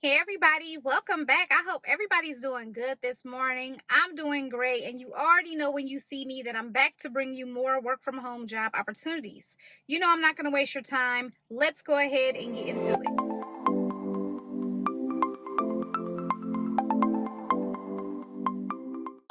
Hey everybody, welcome back. I hope everybody's doing good this morning. I'm doing great, and you already know when you see me that I'm back to bring you more work from home job opportunities. You know I'm not going to waste your time. Let's go ahead and get into it.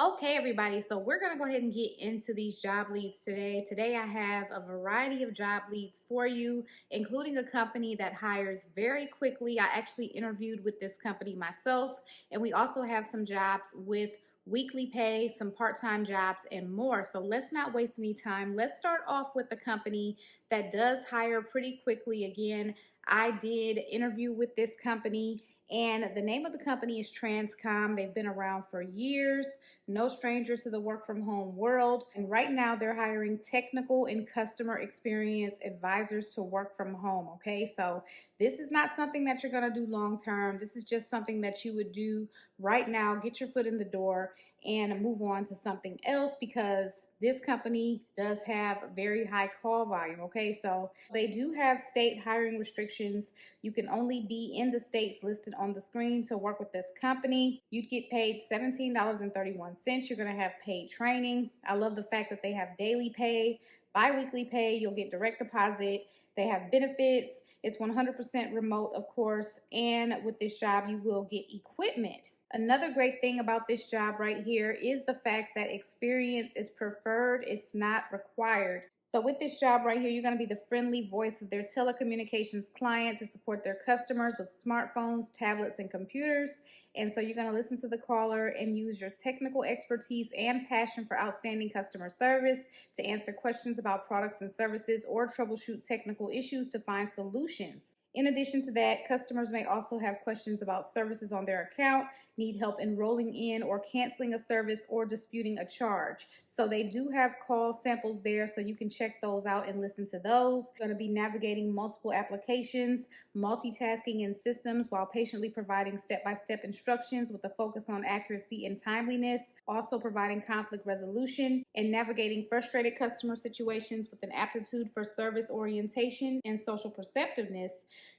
Okay, everybody, so we're going to go ahead and get into these job leads today. Today, I have a variety of job leads for you, including a company that hires very quickly. I actually interviewed with this company myself, and we also have some jobs with weekly pay, some part-time jobs, and more. So let's not waste any time. Let's start off with the company that does hire pretty quickly. Again, I did interview with this company, and the name of the company is Transcom. They've been around for years, no stranger to the work from home world. And right now they're hiring technical and customer experience advisors to work from home. Okay, so this is not something that you're going to do long term. This is just something that you would do right now, get your foot in the door and move on to something else, because this company does have very high call volume. Okay, so they do have state hiring restrictions. You can only be in the states listed on the screen to work with this company. You'd get paid $17.31. You're going to have paid training. I love the fact that they have daily pay, bi-weekly pay. You'll get direct deposit. They have benefits. It's 100% remote, of course. And with this job, you will get equipment. Another great thing about this job right here is the fact that experience is preferred. It's not required. So with this job right here, you're going to be the friendly voice of their telecommunications client to support their customers with smartphones, tablets, and computers. And so you're going to listen to the caller and use your technical expertise and passion for outstanding customer service to answer questions about products and services or troubleshoot technical issues to find solutions. In addition to that, customers may also have questions about services on their account, need help enrolling in or canceling a service, or disputing a charge. So they do have call samples there, so you can check those out and listen to those. You're going to be navigating multiple applications, multitasking in systems while patiently providing step-by-step instructions with a focus on accuracy and timeliness, also providing conflict resolution and navigating frustrated customer situations with an aptitude for service orientation and social perceptiveness.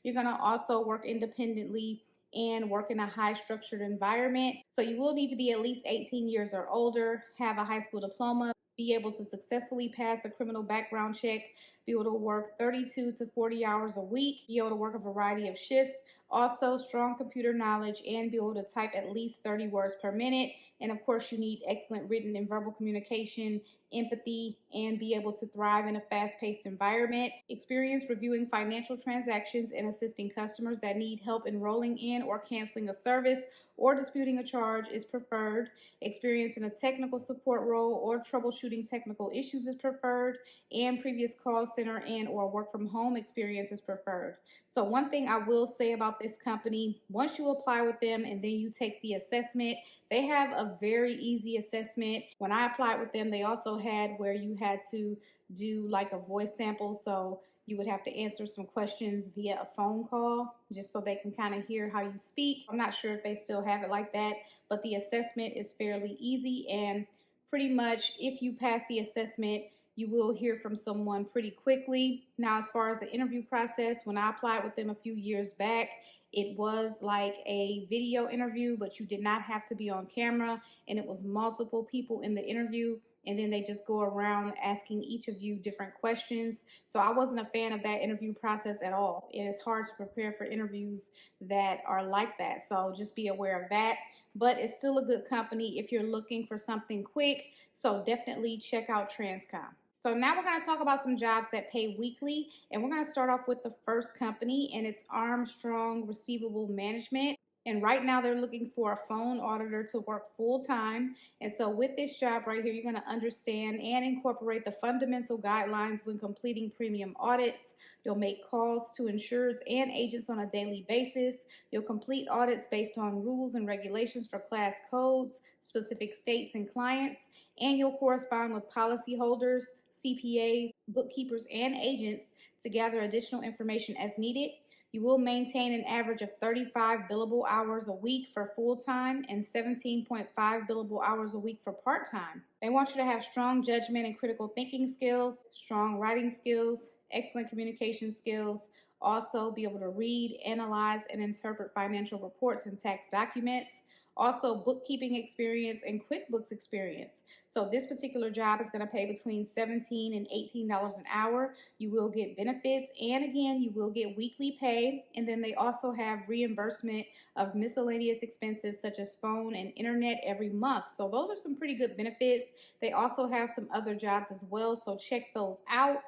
You're going to also work independently and work in a high structured environment. So you will need to be at least 18 years or older, have a high school diploma, be able to successfully pass a criminal background check, be able to work 32 to 40 hours a week, be able to work a variety of shifts, also strong computer knowledge, and be able to type at least 30 words per minute. And of course, you need excellent written and verbal communication, empathy, and be able to thrive in a fast-paced environment. Experience reviewing financial transactions and assisting customers that need help enrolling in or canceling a service or disputing a charge is preferred. Experience in a technical support role or troubleshooting technical issues is preferred, and previous call center and or work from home experience is preferred. So one thing I will say about this company, once you apply with them and then you take the assessment, they have a very easy assessment. When I applied with them, they also had where you had to do like a voice sample. So you would have to answer some questions via a phone call just so they can kind of hear how you speak. I'm not sure if they still have it like that, but the assessment is fairly easy, and pretty much if you pass the assessment, you will hear from someone pretty quickly. Now, as far as the interview process, when I applied with them a few years back, it was like a video interview, but you did not have to be on camera, and it was multiple people in the interview, and then they just go around asking each of you different questions. So I wasn't a fan of that interview process at all. It is hard to prepare for interviews that are like that, so just be aware of that. But it's still a good company if you're looking for something quick, so definitely check out Transcom. So now we're going to talk about some jobs that pay weekly, and we're going to start off with the first company, and it's Armstrong Receivable Management. And right now they're looking for a phone auditor to work full time. And so with this job right here, you're going to understand and incorporate the fundamental guidelines when completing premium audits. You'll make calls to insureds and agents on a daily basis. You'll complete audits based on rules and regulations for class codes, specific states and clients, and you'll correspond with policyholders, CPAs, bookkeepers, and agents to gather additional information as needed. You will maintain an average of 35 billable hours a week for full-time and 17.5 billable hours a week for part-time. They want you to have strong judgment and critical thinking skills, strong writing skills, excellent communication skills, Also, be able to read, analyze, and interpret financial reports and tax documents. Also, bookkeeping experience and QuickBooks experience. So, this particular job is going to pay between $17 and $18 an hour. You will get benefits, and again, you will get weekly pay. And then they also have reimbursement of miscellaneous expenses such as phone and internet every month. So, those are some pretty good benefits. They also have some other jobs as well, so check those out.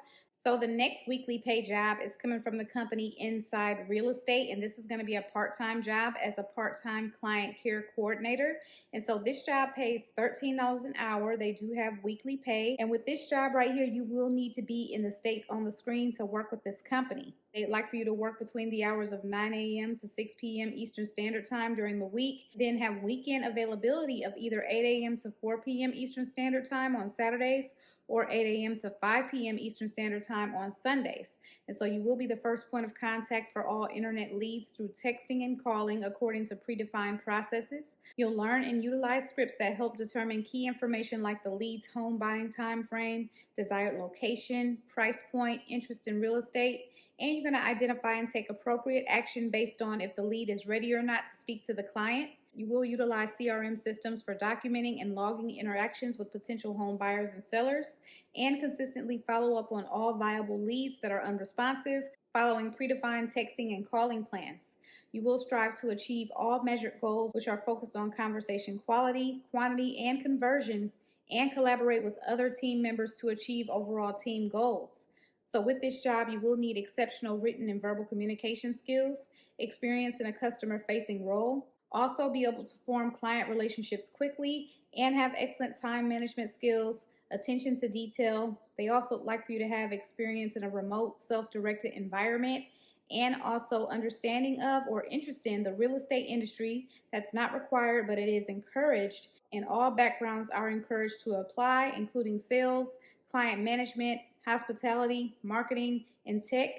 So the next weekly pay job is coming from the company Inside Real Estate, and this is going to be a part-time job as a part-time client care coordinator. And so this job pays $13 an hour. They do have weekly pay. And with this job right here, you will need to be in the states on the screen to work with this company. They'd like for you to work between the hours of 9 a.m. to 6 p.m. Eastern Standard Time during the week, then have weekend availability of either 8 a.m. to 4 p.m. Eastern Standard Time on Saturdays, or 8 a.m. to 5 p.m. Eastern Standard Time on Sundays. And so you will be the first point of contact for all internet leads through texting and calling according to predefined processes. You'll learn and utilize scripts that help determine key information like the lead's home buying time frame, desired location, price point, interest in real estate, and you're going to identify and take appropriate action based on if the lead is ready or not to speak to the client. You will utilize CRM systems for documenting and logging interactions with potential home buyers and sellers, and consistently follow up on all viable leads that are unresponsive, following predefined texting and calling plans. You will strive to achieve all measured goals, which are focused on conversation quality, quantity, and conversion, and collaborate with other team members to achieve overall team goals. So with this job, you will need exceptional written and verbal communication skills, experience in a customer-facing role, also be able to form client relationships quickly, and have excellent time management skills, attention to detail. They also like for you to have experience in a remote, self-directed environment, and also understanding of or interest in the real estate industry. That's not required, but it is encouraged, and all backgrounds are encouraged to apply, including sales, client management, hospitality, marketing, and tech.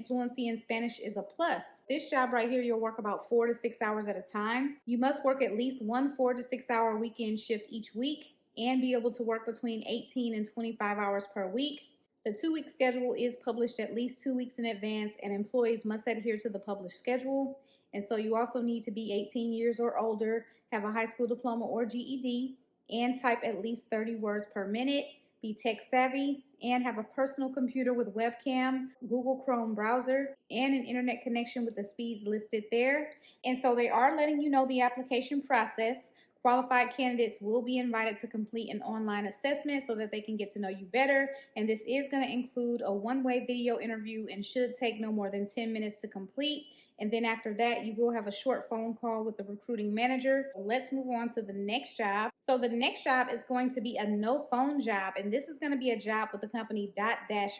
Fluency in Spanish is a plus. This job right here, you'll work about 4 to 6 hours at a time. You must work at least one 4 to 6 hour weekend shift each week and be able to work between 18 and 25 hours per week. The 2-week schedule is published at least 2 weeks in advance, and employees must adhere to the published schedule. And so you also need to be 18 years or older, have a high school diploma or GED, and type at least 30 words per minute, be tech savvy, and have a personal computer with webcam, Google Chrome browser, and an internet connection with the speeds listed there. And so they are letting you know the application process. Qualified candidates will be invited to complete an online assessment so that they can get to know you better. And this is going to include a one-way video interview and should take no more than 10 minutes to complete. And then after that, you will have a short phone call with the recruiting manager. Let's move on to the next job. So the next job is going to be a no phone job. And this is going to be a job with the company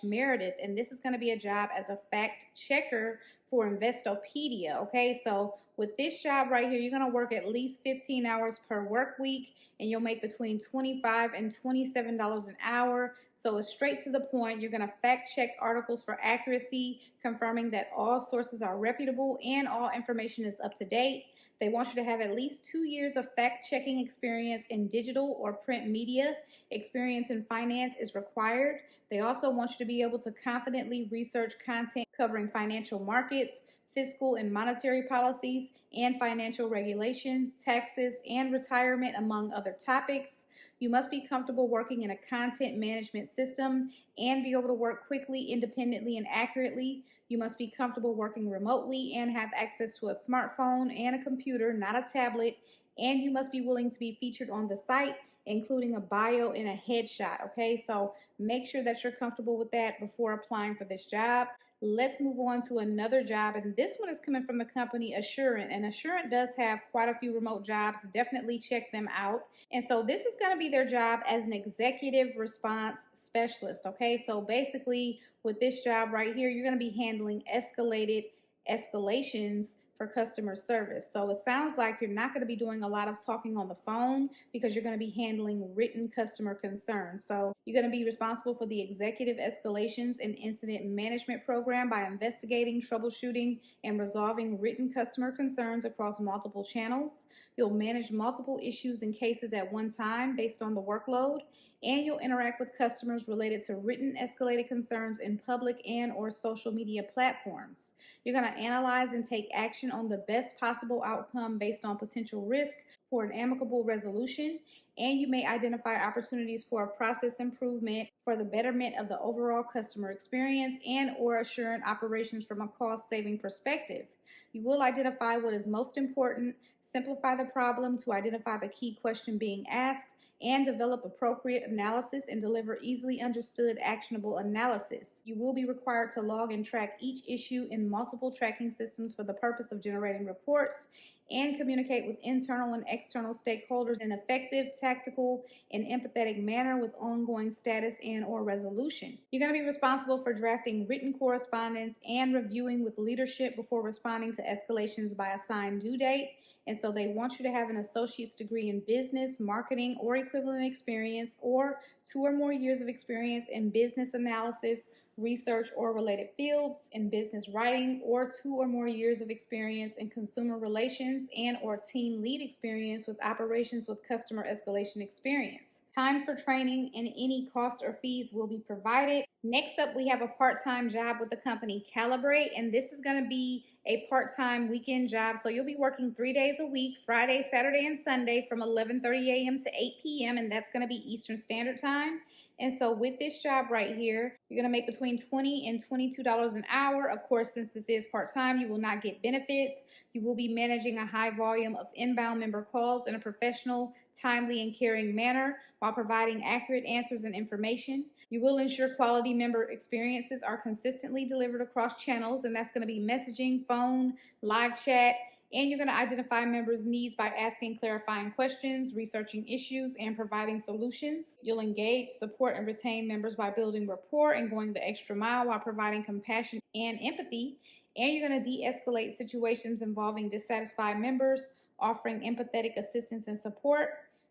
Meredith. And this is going to be a job as a fact checker for Investopedia. Okay, so with this job right here, you're going to work at least 15 hours per work week, and you'll make between $25 and $27 an hour. So it's straight to the point. You're going to fact check articles for accuracy, confirming that all sources are reputable and all information is up to date. They want you to have at least 2 years of fact-checking experience in digital or print media. Experience in finance is required. They also want you to be able to confidently research content covering financial markets, fiscal and monetary policies, and financial regulation, taxes, and retirement, among other topics. You must be comfortable working in a content management system and be able to work quickly, independently, and accurately. You must be comfortable working remotely and have access to a smartphone and a computer, not a tablet. And you must be willing to be featured on the site, including a bio and a headshot. Okay, so make sure that you're comfortable with that before applying for this job. Let's move on to another job, and this one is coming from the company Assurant, and Assurant does have quite a few remote jobs. Definitely check them out. And so this is going to be their job as an executive response specialist. Okay, so basically with this job right here, you're going to be handling escalations for customer service. So it sounds like you're not going to be doing a lot of talking on the phone because you're going to be handling written customer concerns. So you're going to be responsible for the executive escalations and incident management program by investigating, troubleshooting, and resolving written customer concerns across multiple channels. You'll manage multiple issues and cases at one time based on the workload, and you'll interact with customers related to written escalated concerns in public and or social media platforms. You're going to analyze and take action on the best possible outcome based on potential risk for an amicable resolution, and you may identify opportunities for a process improvement for the betterment of the overall customer experience and or assuring operations from a cost-saving perspective. You will identify what is most important, simplify the problem to identify the key question being asked, and develop appropriate analysis and deliver easily understood actionable analysis. You will be required to log and track each issue in multiple tracking systems for the purpose of generating reports and communicate with internal and external stakeholders in an effective, tactical, and empathetic manner with ongoing status and or resolution. You're going to be responsible for drafting written correspondence and reviewing with leadership before responding to escalations by assigned due date. And so they want you to have an associate's degree in business, marketing, or equivalent experience, or 2 or more years of experience in business analysis, research, or related fields, in business writing, or 2 or more years of experience in consumer relations and or team lead experience with operations with customer escalation experience. Time for training and any cost or fees will be provided. Next up, we have a part-time job with the company Calibrate, and this is going to be a part-time weekend job. So you'll be working 3 days a week, Friday, Saturday, and Sunday from 11:30 a.m. to 8 p.m., and that's going to be Eastern Standard Time. And so with this job right here, you're going to make between $20 and $22 an hour. Of course, since this is part-time, you will not get benefits. You will be managing a high volume of inbound member calls in a professional, timely, and caring manner while providing accurate answers and information. You will ensure quality member experiences are consistently delivered across channels, and that's going to be messaging, phone, live chat, and you're going to identify members' needs by asking clarifying questions, researching issues, and providing solutions. You'll engage, support, and retain members by building rapport and going the extra mile while providing compassion and empathy. And you're going to de-escalate situations involving dissatisfied members, offering empathetic assistance and support.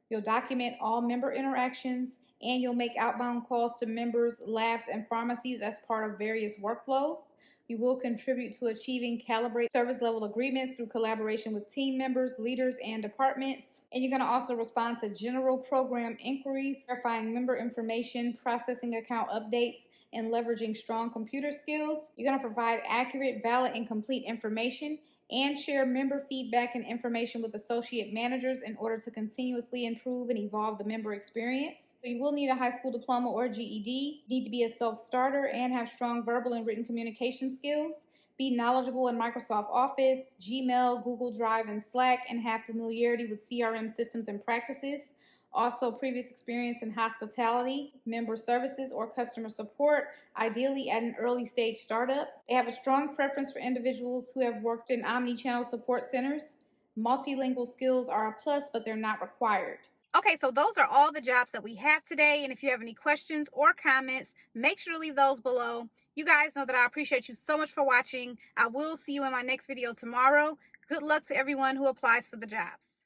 You'll document all member interactions, and you'll make outbound calls to members, labs, and pharmacies as part of various workflows. You will contribute to achieving Calibrate service level agreements through collaboration with team members, leaders, and departments. And you're going to also respond to general program inquiries, verifying member information, processing account updates, and leveraging strong computer skills. You're going to provide accurate, valid, and complete information and share member feedback and information with associate managers in order to continuously improve and evolve the member experience. So you will need a high school diploma or GED. You need to be a self-starter and have strong verbal and written communication skills. Be knowledgeable in Microsoft Office, Gmail, Google Drive, and Slack, and have familiarity with CRM systems and practices. Also, previous experience in hospitality, member services, or customer support, ideally at an early stage startup. They have a strong preference for individuals who have worked in omni-channel support centers. Multilingual skills are a plus, but they're not required. Okay, so those are all the jobs that we have today. And if you have any questions or comments, make sure to leave those below. You guys know that I appreciate you so much for watching. I will see you in my next video tomorrow. Good luck to everyone who applies for the jobs.